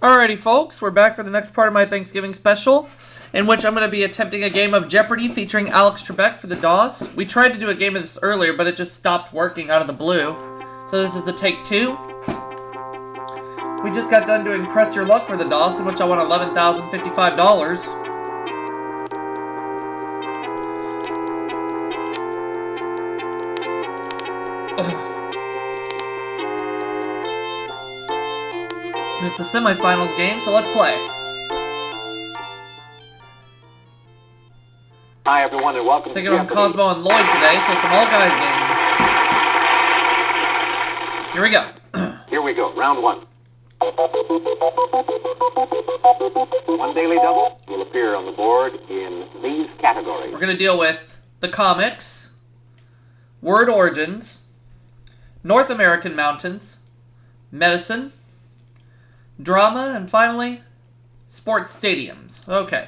Alrighty, folks, we're back for the next part of my Thanksgiving special, in which I'm going to be attempting a game of Jeopardy featuring Alex Trebek for the DOS. We tried to do a game of this earlier, but it just stopped working out of the blue. So this is a take two. We just got done doing Press Your Luck for the DOS, in which I won $11,055. It's a semifinals game, so let's play. Hi everyone and welcome Taking on Cosmo and Lloyd today, so it's an all-guys game. Here we go. Here we go, round one. One daily double will appear on the board in these categories. We're going to deal with the comics, word origins, North American mountains, medicine, drama, and finally, sports stadiums. Okay.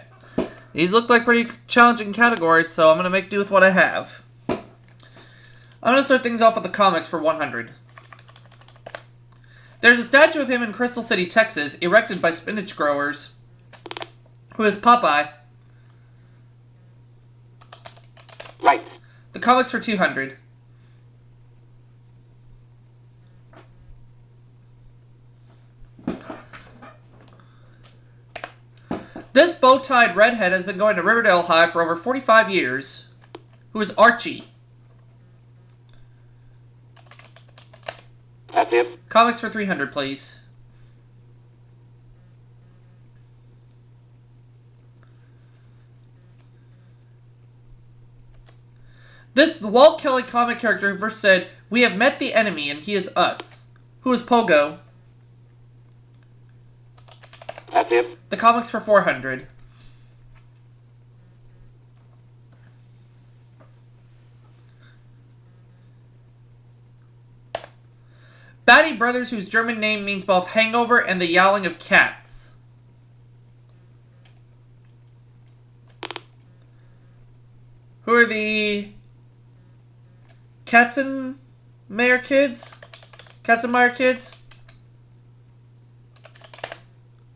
These look like pretty challenging categories, so I'm going to make do with what I have. I'm going to start things off with the comics for 100. There's a statue of him in Crystal City, Texas, erected by spinach growers, who is Popeye. Right. The comics for 200. This bow-tied redhead has been going to Riverdale High for over 45 years. Who is Archie? That's it. Comics for 300, please. This the Walt Kelly comic character who first said, "We have met the enemy and he is us." Who is Pogo? That's it. The comics for 400. Batty Brothers, whose German name means both hangover and the yowling of cats. Who are the Katzenmeyer kids? Katzenmeyer kids?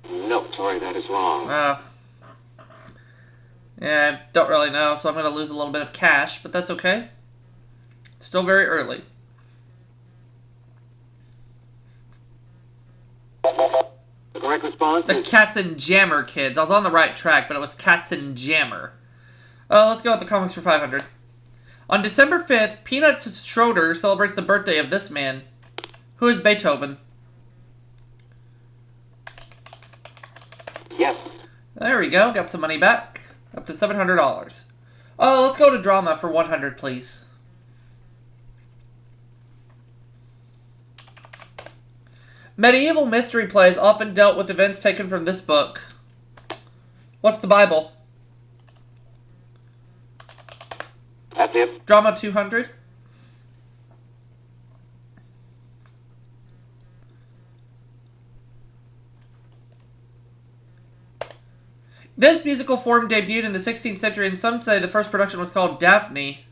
No, sorry, that is wrong. Yeah, I don't really know, so I'm going to lose a little bit of cash, but that's okay. It's still very early. The correct response The is... Katzenjammer kids. I was on the right track, but it was Katzenjammer. Let's go with the comics for 500. On December 5th, Peanuts Schroeder celebrates the birthday of this man. Who is Beethoven? Yes. There we go. Got some money back. Up to $700. Let's go to drama for 100, please. Medieval mystery plays often dealt with events taken from this book. What's the Bible? That's it. Drama 200. This musical form debuted in the 16th century, and some say the first production was called Daphne.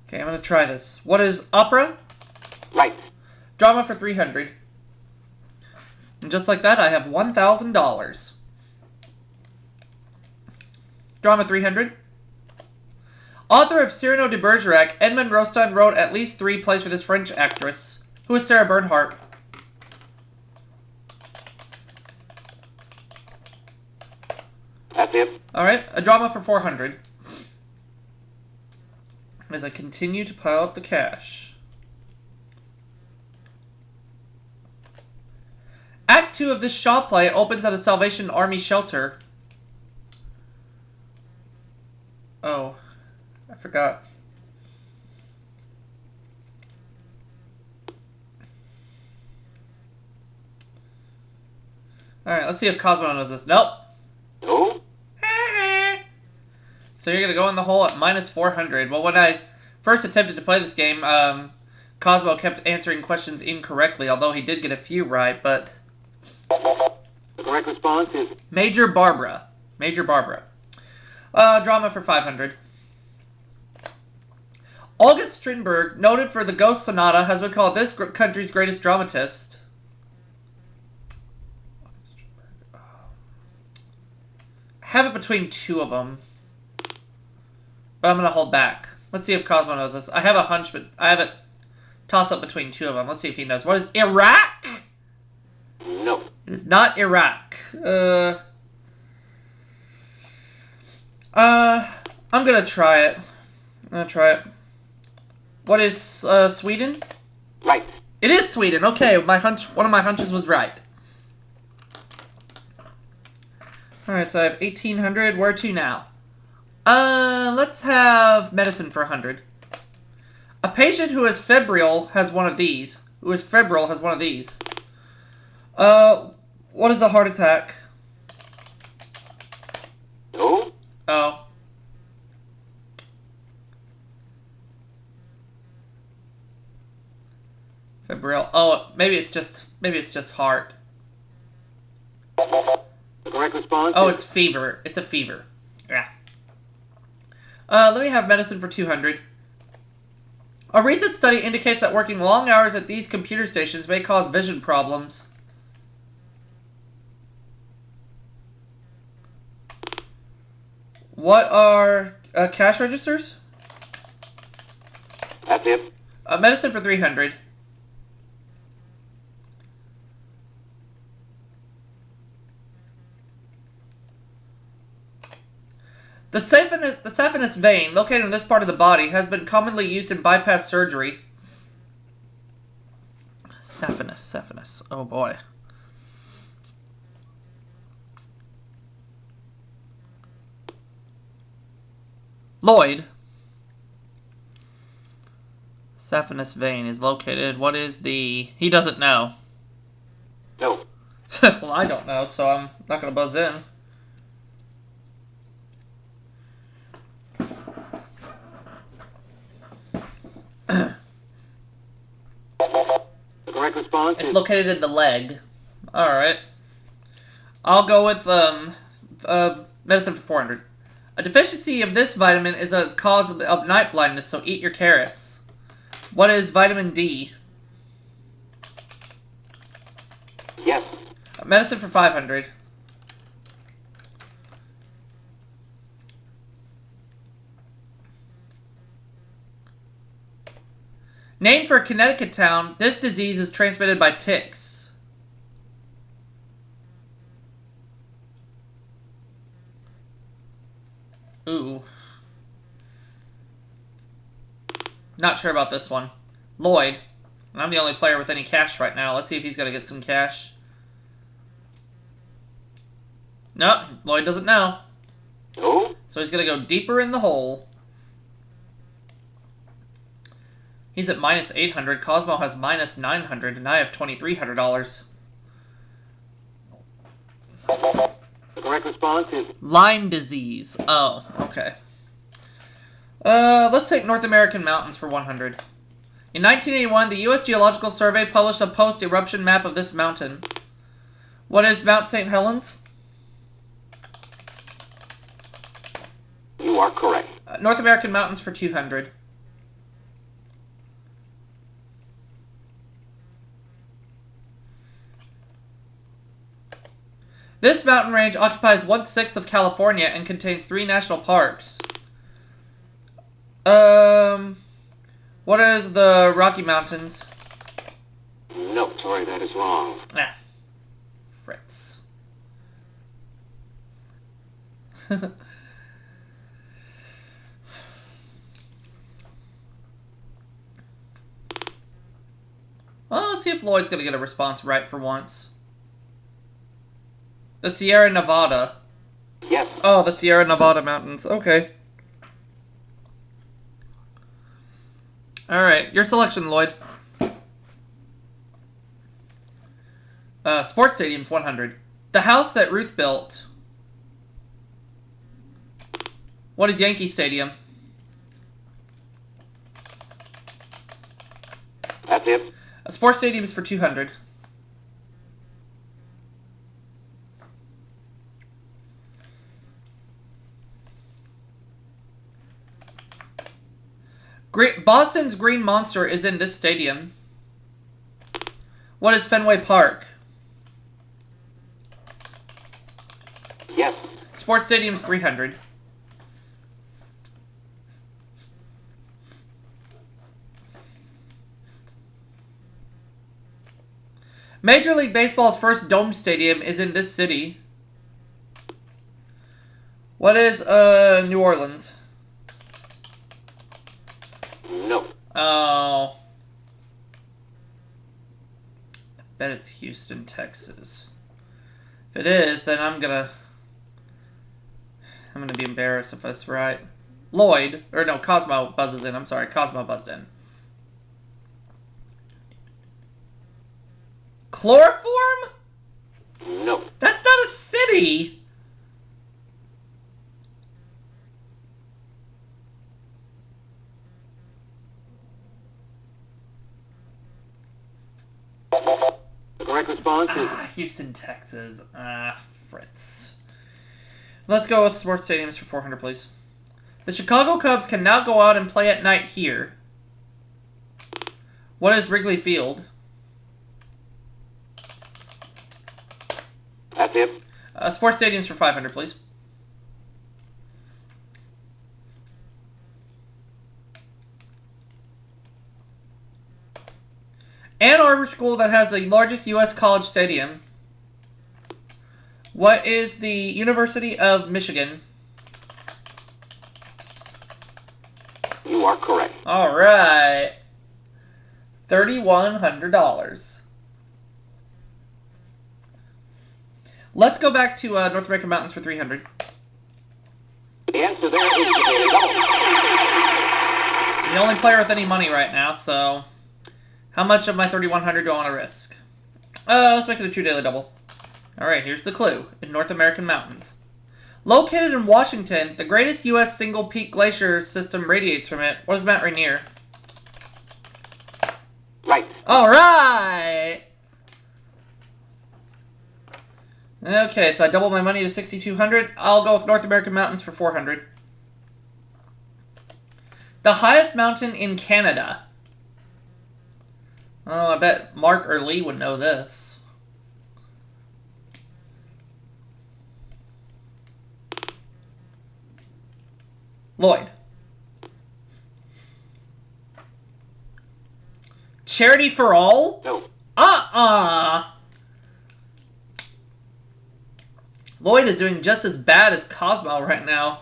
Okay, I'm going to try this. What is opera? Right. Drama for 300. And just like that, I have $1,000. Drama 300. Author of Cyrano de Bergerac, Edmond Rostand wrote at least 3 plays for this French actress. Who is Sarah Bernhardt? That's it. Alright, a drama for 400. As I continue to pile up the cash. Act 2 of this Shaw play opens at a Salvation Army shelter. Oh, I forgot. Alright, let's see if Cosmo knows this. Nope. No. So you're going to go in the hole at minus 400. Well, when I first attempted to play this game, Cosmo kept answering questions incorrectly, although he did get a few right, but... The correct response is... Major Barbara. Major Barbara. Drama for 500. August Strindberg, noted for the Ghost Sonata, has been called this country's greatest dramatist. I have it between two of them, but I'm going to hold back. Let's see if Cosmo knows this. I have a hunch, but I have it toss up between two of them. Let's see if he knows. What is Iraq? No. It is not Iraq. I'm going to try it. What is Sweden? Right. It is Sweden. Okay, one of my hunches was right. Alright, so I have 1,800. Where to now? Let's have medicine for 100. A patient who is febrile has one of these. What is a heart attack? No. Oh. Febrile. Oh, maybe it's just heart. The correct response Oh, is it's fever. It's a fever. Yeah. Let me have medicine for 200. A recent study indicates that working long hours at these computer stations may cause vision problems. What are cash registers? That's it. Medicine for 300. The saphenous vein, located in this part of the body, has been commonly used in bypass surgery. Saphenous. Oh boy. Lloyd. Saphenous vein is located. What is the... He doesn't know. No. Well, I don't know, so I'm not going to buzz in. The correct response It's is located in the leg. Alright. I'll go with medicine for 400. A deficiency of this vitamin is a cause of night blindness, so eat your carrots. What is vitamin D? yes. Medicine for 500. Named for a Connecticut town, this disease is transmitted by ticks. Ooh. Not sure about this one. Lloyd. And I'm the only player with any cash right now. Let's see if he's going to get some cash. No, Lloyd doesn't know. No. So he's going to go deeper in the hole. He's at minus 800. Cosmo has minus 900, and I have $2,300. The correct response is Lyme disease. Oh, okay. Let's take North American mountains for 100. In 1981, the U.S. Geological Survey published a post-eruption map of this mountain. What is Mount St. Helens? you are correct. North American mountains for 200. This mountain range occupies 1/6 of California and contains 3 national parks. What is the Rocky Mountains? No, sorry, that is wrong. Ah, Fritz. Well, let's see if Lloyd's going to get a response right for once. The Sierra Nevada. Yes. Oh, the Sierra Nevada mountains. Okay. Alright, your selection, Lloyd. Sports stadiums, 100. The house that Ruth built. What is Yankee Stadium? That's it. Sports stadiums for 200. Boston's Green Monster is in this stadium. What is Fenway Park? Yes. Sports Stadium's 300. Major League Baseball's first dome stadium is in this city. What is New Orleans? No. Oh. I bet it's Houston, Texas. If it is, then I'm gonna be embarrassed if that's right. Lloyd, or no, Cosmo buzzes in. I'm sorry, Cosmo buzzed in. Chloroform? No. That's not a city. The correct response is Houston, Texas. Fritz. Let's go with sports stadiums for 400, please. The Chicago Cubs can now go out and play at night here. What is Wrigley Field? that's it. Sports stadiums for 500, please. Ann Arbor School that has the largest U.S. college stadium. What is the University of Michigan? You are correct. All right. $3,100. Let's go back to North American Mountains for 300. The answer there is the Daily Double. The only player with any money right now, so how much of my 3,100 do I want to risk? Let's make it a true daily double. All right, here's the clue. In North American Mountains. Located in Washington, the greatest U.S. single-peak glacier system radiates from it. What is Mount Rainier? Right. All right. Okay, so I doubled my money to 6,200. I'll go with North American Mountains for 400. The highest mountain in Canada. Oh, I bet Mark or Lee would know this. Lloyd. Charity for All? No. Lloyd is doing just as bad as Cosmo right now.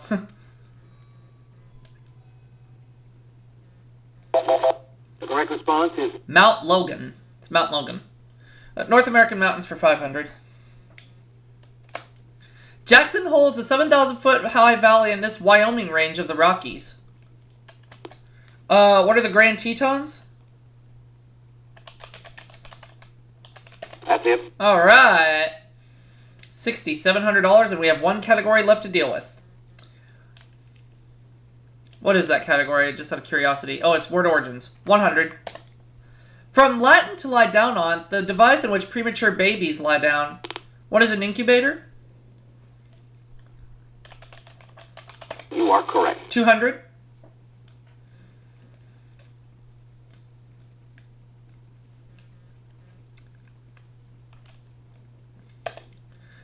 The correct response is Mount Logan. It's Mount Logan. North American Mountains for 500. Jackson holds a 7,000-foot high valley in this Wyoming range of the Rockies. What are the Grand Tetons? that's it. All right. $6,700, and we have one category left to deal with. What is that category? Just out of curiosity. Oh, it's word origins. 100. From Latin to lie down on, the device in which premature babies lie down. What is an incubator? You are correct. 200.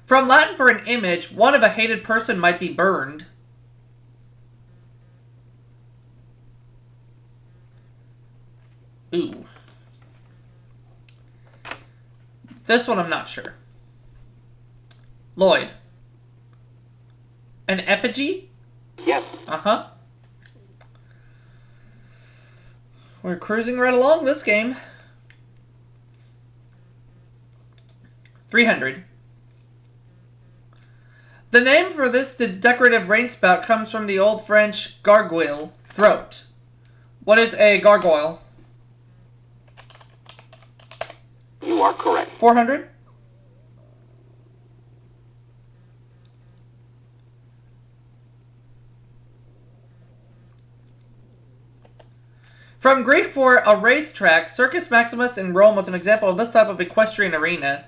From Latin for an image, one of a hated person might be burned. Ooh. This one I'm not sure. Lloyd. An effigy? Yes. Uh-huh. We're cruising right along this game. 300. The name for this decorative rainspout comes from the Old French gargoyle, throat. What is a gargoyle? You are correct. 400. From Greek for a racetrack, Circus Maximus in Rome was an example of this type of equestrian arena.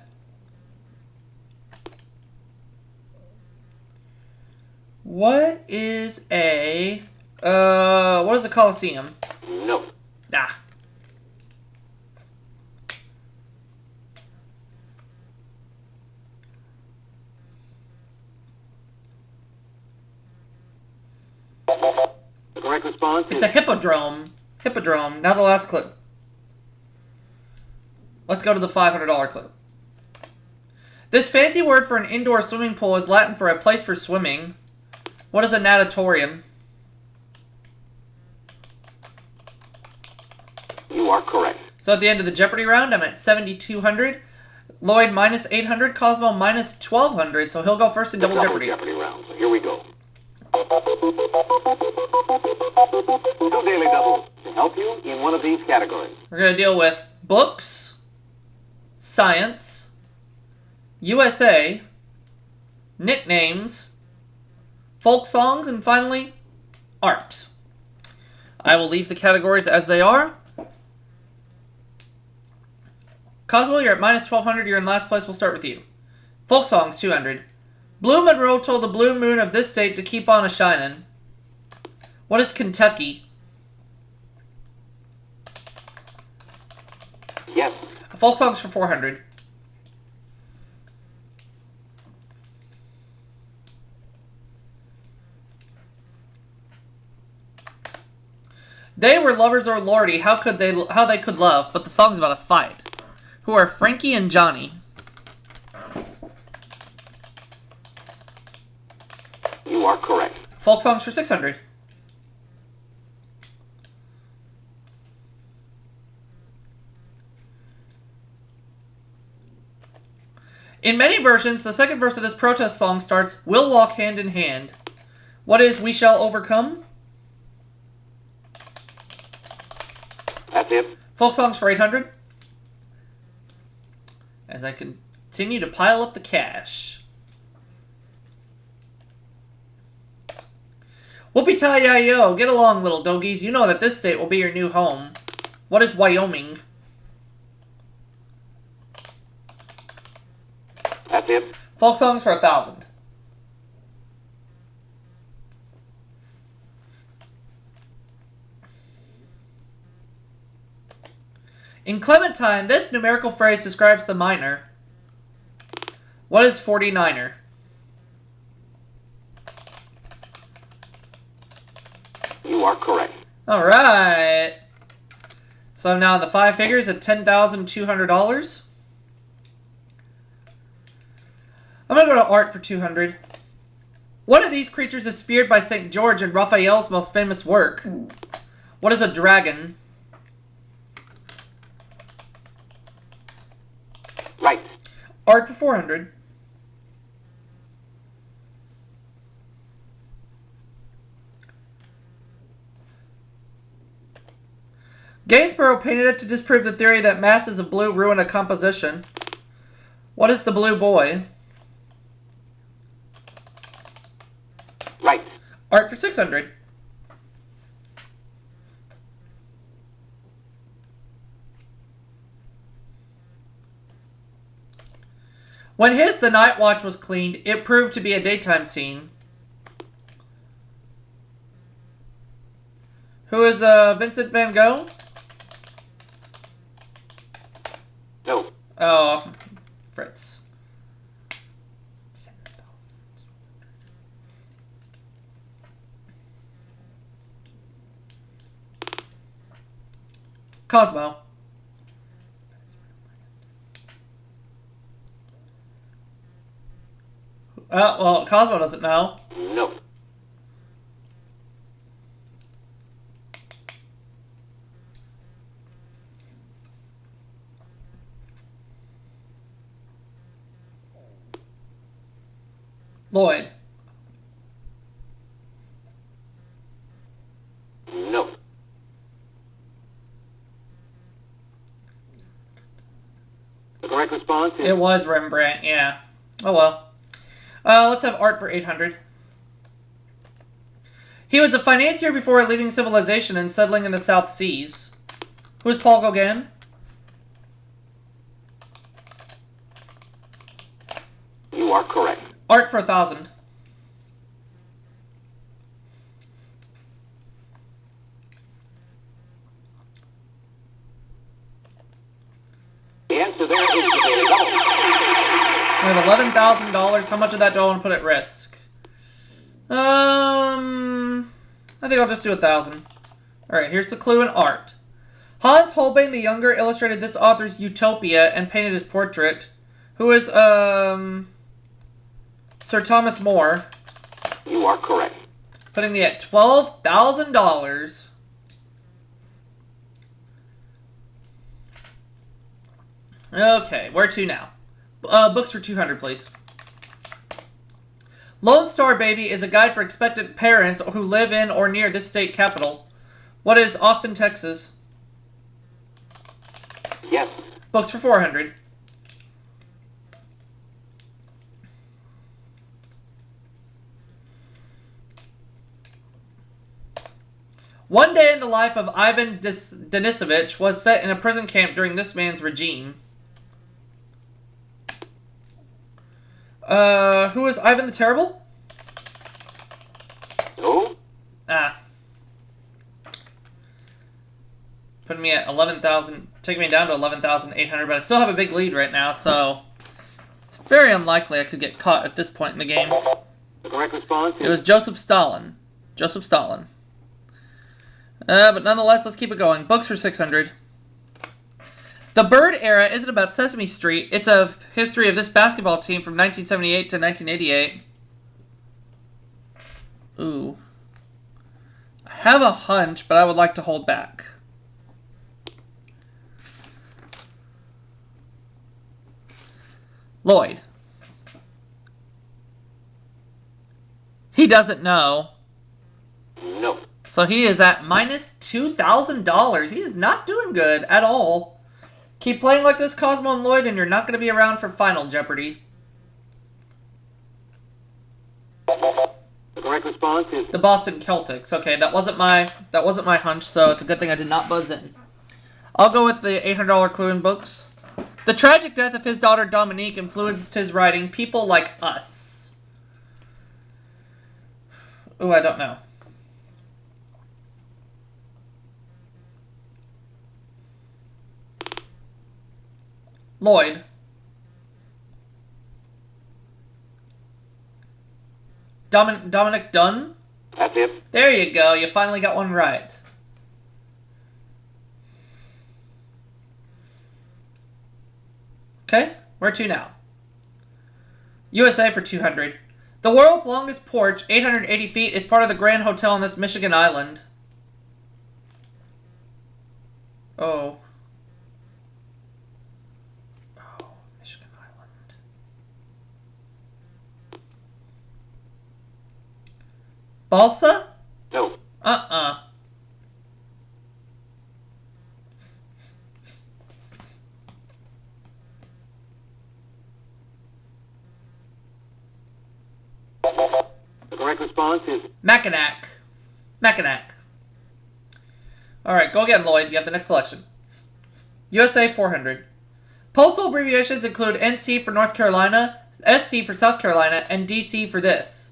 What is a What is a Coliseum? No. Ah. The correct response It's is a hippodrome. Hippodrome. Now the last clip. Let's go to the $500 clip. This fancy word for an indoor swimming pool is Latin for a place for swimming. What is a natatorium? You are correct. So at the end of the Jeopardy round, I'm at 7,200. Lloyd minus 800. Cosmo minus 1,200. So he'll go first in double Jeopardy. Jeopardy round. So here we go. 2 daily doubles to help you in one of these categories. We're going to deal with books, science, USA, nicknames, folk songs, and finally, art. I will leave the categories as they are. Cosmo, you're at minus 1,200. You're in last place. We'll start with you. Folk songs, 200. Blue Monroe told the blue moon of this state to keep on a-shinin'. What is Kentucky? Yes. Folk songs for 400. They were lovers or lordy. How they could love? But the song's about a fight. Who are Frankie and Johnny? You are correct. Folk songs for 600. In many versions, the second verse of this protest song starts, "We'll walk hand in hand." What is "We shall overcome"? That's it. Folk songs for 800. As I continue to pile up the cash. Whoopie-tie-yi-yo, get along, little dogies. You know that this state will be your new home. What is Wyoming? That's it. Folk songs for 1,000. In Clementine, this numerical phrase describes the minor. What is 49er? You are correct. Alright. So I'm now in the five figures at $10,200. I'm going to go to art for 200. One of these creatures is speared by St. George in Raphael's most famous work. What is a dragon? Right. Art for 400. Gainsborough painted it to disprove the theory that masses of blue ruin a composition. What is the blue boy? Right. Art for 600. When his The Night Watch was cleaned, it proved to be a daytime scene. Who is Vincent van Gogh? No. Oh, Fritz. Cosmo. Well, Cosmo doesn't know. No. Lloyd. No. The correct response is It was Rembrandt, yeah. Oh well. Let's have art for 800. He was a financier before leaving civilization and settling in the South Seas. Who is Paul Gauguin? You are correct. Art for 1,000. I have $11,000. How much of that do I want to put at risk? I think I'll just do 1,000. Alright, here's the clue in art. Hans Holbein the Younger illustrated this author's Utopia and painted his portrait. Who is, Sir Thomas More. You are correct. Putting me at $12,000. Okay, where to now? Books for 200, please. Lone Star Baby is a guide for expectant parents who live in or near this state capital. What is Austin, Texas? Yes. Books for 400. One Day in the Life of Ivan Denisovich was set in a prison camp during this man's regime. Who is Ivan the Terrible? No. Ah. Putting me at 11,000, taking me down to 11,800, but I still have a big lead right now, so it's very unlikely I could get caught at this point in the game. The correct response is... It was Joseph Stalin. Joseph Stalin. But nonetheless, let's keep it going. Books for 600. The Bird Era isn't about Sesame Street. It's a history of this basketball team from 1978 to 1988. Ooh. I have a hunch, but I would like to hold back. Lloyd. He doesn't know. No. So he is at minus $2,000. He is not doing good at all. Keep playing like this, Cosmo and Lloyd, and you're not going to be around for Final Jeopardy. The correct response is... The Boston Celtics. Okay, that wasn't my hunch, so it's a good thing I did not buzz in. I'll go with the $800 clue in books. The tragic death of his daughter Dominique influenced his writing. People Like Us. Ooh, I don't know. Lloyd. Dominic Dunn? That's it. There you go. You finally got one right. Okay, where to now? USA for 200. The world's longest porch, 880 feet, is part of the Grand Hotel on this Michigan island. Oh. Oh, Michigan Island. Balsa? No. Uh-uh. The correct response is... Mackinac. Mackinac. Alright, go again, Lloyd. You have the next selection. USA 400. Postal abbreviations include NC for North Carolina, SC for South Carolina, and DC for this.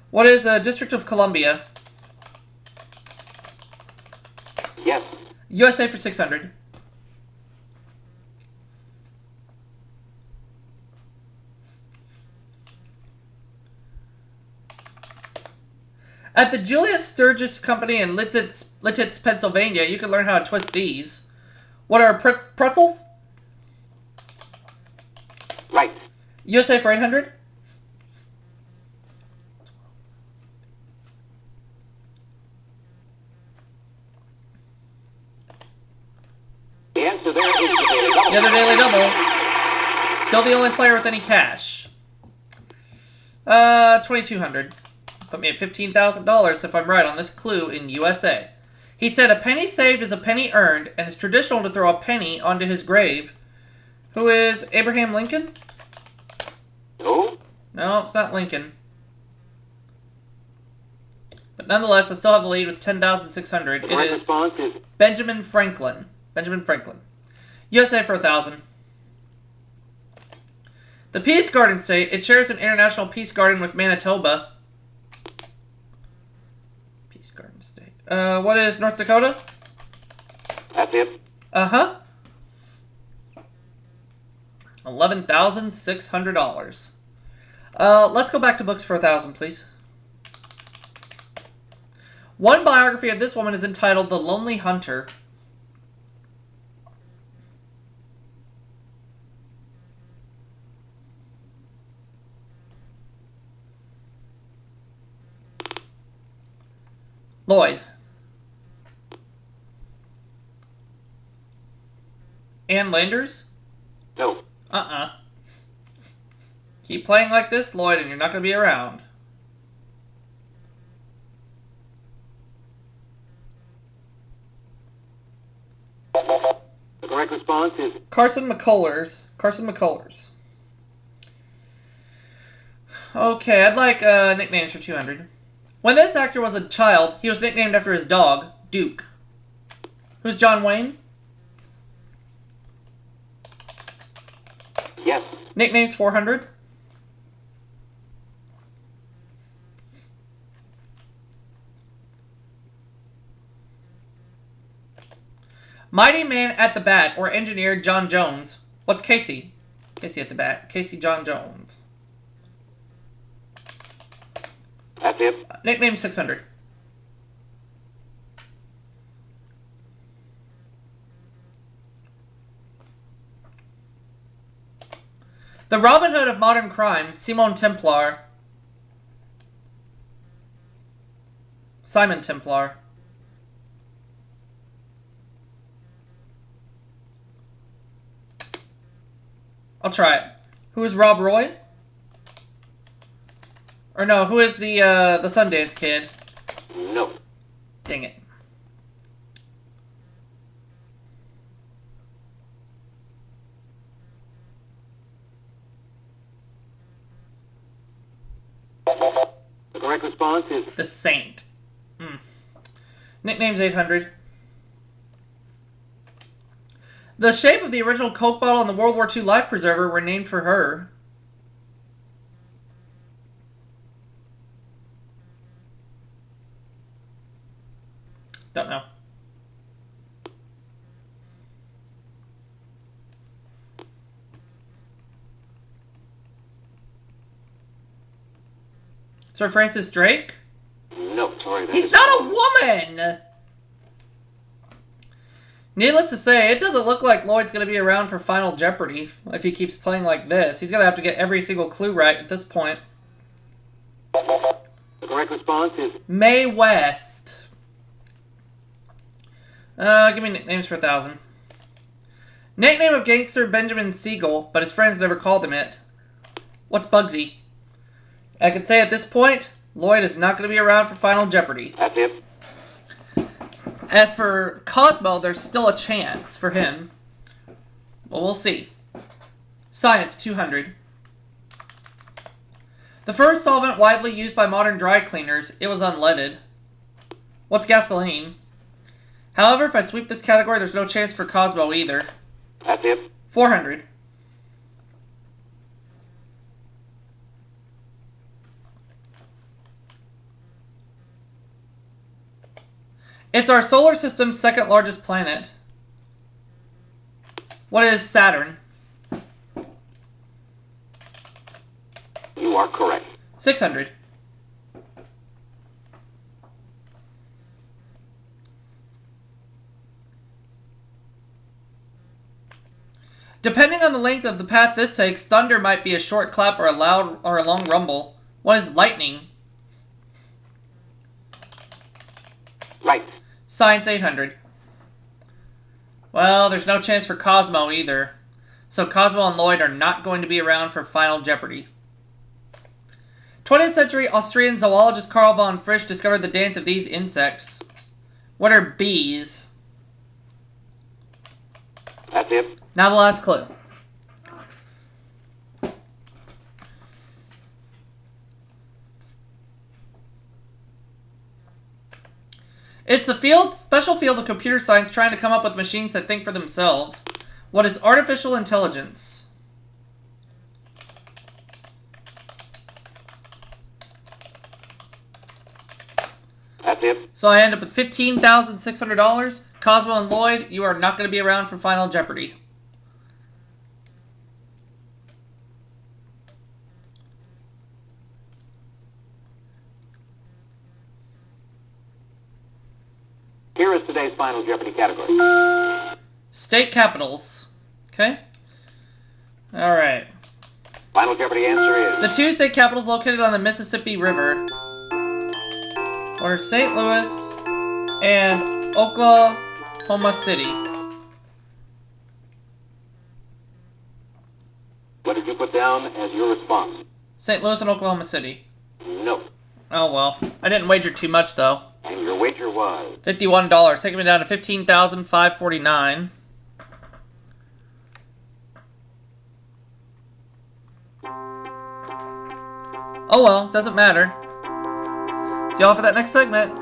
What is a District of Columbia? Yes. USA for 600. At the Julius Sturgis Company in Lititz, Pennsylvania, you can learn how to twist these. What are pretzels? Right. USA for 800? The answer there is the Daily Double. The other Daily Double. Still the only player with any cash. 2,200. Put me at $15,000 if I'm right on this clue in USA. He said, a penny saved is a penny earned, and it's traditional to throw a penny onto his grave. Who is Abraham Lincoln? No. No, it's not Lincoln. But nonetheless, I still have the lead with 10,600. The It correct is response is... Benjamin Franklin. Benjamin Franklin. USA for 1,000. The Peace Garden State. It shares an international peace garden with Manitoba. Peace Garden State. What is North Dakota? That's it. Uh-huh. $11,600. Let's go back to books for 1,000, please. One biography of this woman is entitled The Lonely Hunter. Lloyd. Ann Landers? No. Keep playing like this, Lloyd, and you're not going to be around. The correct response is Carson McCullers. Carson McCullers. Okay, I'd like nicknames for 200. When this actor was a child, he was nicknamed after his dog, Duke. Who's John Wayne? yes. Nicknames 400. Mighty Man at the Bat, or Engineer John Jones. What's Casey? Casey at the Bat. Casey John Jones. That's it. Nickname 600. The Robin Hood of modern crime, Simon Templar. Simon Templar. I'll try it. Who is Rob Roy? Or no, who is the Sundance Kid? No. Dang it. The correct response is The Saint. Nickname's 800. The shape of the original Coke bottle and the World War II life preserver were named for her. Don't know. Sir Francis Drake? no. Sorry. that He's is not a wrong. woman! Needless to say, it doesn't look like Lloyd's going to be around for Final Jeopardy if he keeps playing like this. He's going to have to get every single clue right at this point. The correct response is Mae West. Give me nicknames for 1,000. Nickname of gangster Benjamin Siegel, but his friends never called him it. What's Bugsy? I can say at this point, Lloyd is not going to be around for Final Jeopardy. that's it. As for Cosmo, there's still a chance for him. Well, we'll see. Science, 200. The first solvent widely used by modern dry cleaners, it was unleaded. What's gasoline? However, if I sweep this category, there's no chance for Cosmo either. That's it. 400. It's our solar system's second largest planet. What is Saturn? You are correct. 600. Depending on the length of the path this takes, thunder might be a short clap or a loud or a long rumble. What is lightning? Right. Science 800. Well, there's no chance for Cosmo either. So Cosmo and Lloyd are not going to be around for Final Jeopardy. 20th century Austrian zoologist Karl von Frisch discovered the dance of these insects. What are bees? That's it. Now the last clue. It's the special field of computer science trying to come up with machines that think for themselves. What is artificial intelligence? That's it. So I end up with $15,600. Cosmo and Lloyd, you are not going to be around for Final Jeopardy. is today's final Jeopardy category? State capitals. Okay. Alright. Final Jeopardy answer is... The two state capitals located on the Mississippi River are St. Louis and Oklahoma City. What did you put down as your response? St. Louis and Oklahoma City. No. Oh well. I didn't wager too much though. And your wager was... $51, taking me down to $15,549. Oh well, doesn't matter. See y'all for that next segment.